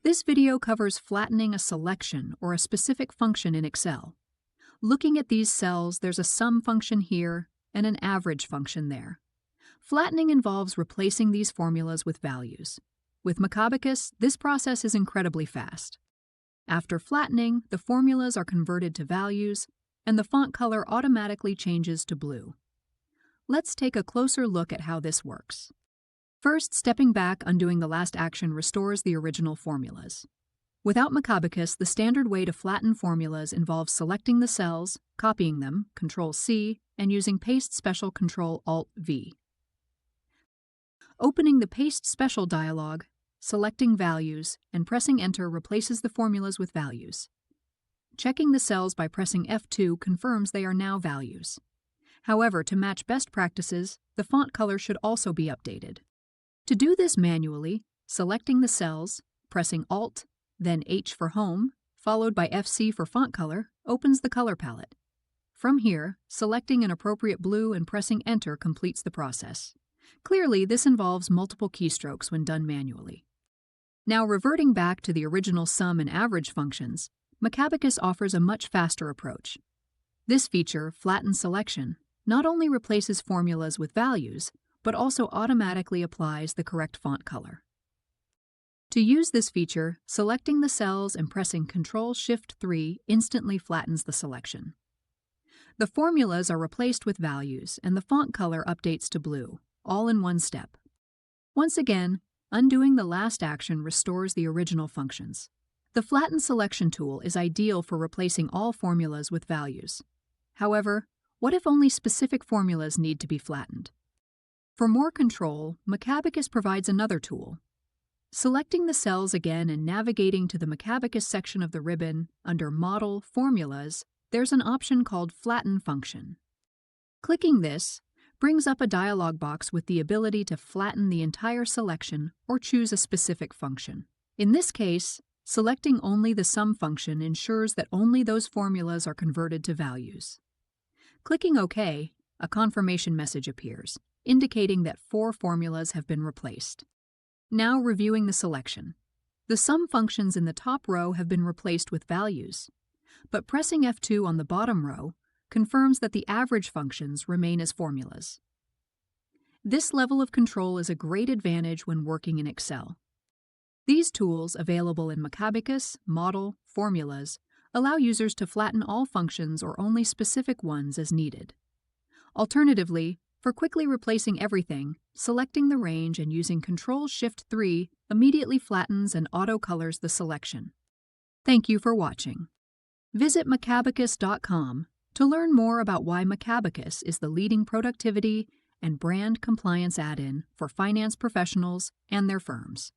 This video covers flattening a selection or a specific function in Excel. Looking at these cells, there's a sum function here and an average function there. Flattening involves replacing these formulas with values. With Macabacus, this process is incredibly fast. After flattening, the formulas are converted to values, and the font color automatically changes to blue. Let's take a closer look at how this works. First, stepping back, undoing the last action restores the original formulas. Without Macabacus, the standard way to flatten formulas involves selecting the cells, copying them, Ctrl-C, and using Paste Special Ctrl-Alt-V. Opening the Paste Special dialog, selecting Values, and pressing Enter replaces the formulas with values. Checking the cells by pressing F2 confirms they are now values. However, to match best practices, the font color should also be updated. To do this manually, selecting the cells, pressing Alt, then H for Home, followed by FC for font color, opens the color palette. From here, selecting an appropriate blue and pressing Enter completes the process. Clearly, this involves multiple keystrokes when done manually. Now, reverting back to the original sum and average functions, Macabacus offers a much faster approach. This feature, Flatten Selection, not only replaces formulas with values, but also automatically applies the correct font color. To use this feature, selecting the cells and pressing Ctrl-Shift-3 instantly flattens the selection. The formulas are replaced with values, and the font color updates to blue, all in one step. Once again, undoing the last action restores the original functions. The Flatten Selection tool is ideal for replacing all formulas with values. However, what if only specific formulas need to be flattened? For more control, Macabacus provides another tool. Selecting the cells again and navigating to the Macabacus section of the ribbon, under Model Formulas, there's an option called Flatten Function. Clicking this brings up a dialog box with the ability to flatten the entire selection or choose a specific function. In this case, selecting only the sum function ensures that only those formulas are converted to values. Clicking OK, a confirmation message appears, indicating that 4 formulas have been replaced. Now reviewing the selection. The sum functions in the top row have been replaced with values, but pressing F2 on the bottom row confirms that the average functions remain as formulas. This level of control is a great advantage when working in Excel. These tools, available in Macabacus, Model, Formulas, allow users to flatten all functions or only specific ones as needed. Alternatively, for quickly replacing everything, selecting the range and using Ctrl-Shift-3 immediately flattens and auto-colors the selection. Thank you for watching. Visit Macabacus.com to learn more about why Macabacus is the leading productivity and brand compliance add-in for finance professionals and their firms.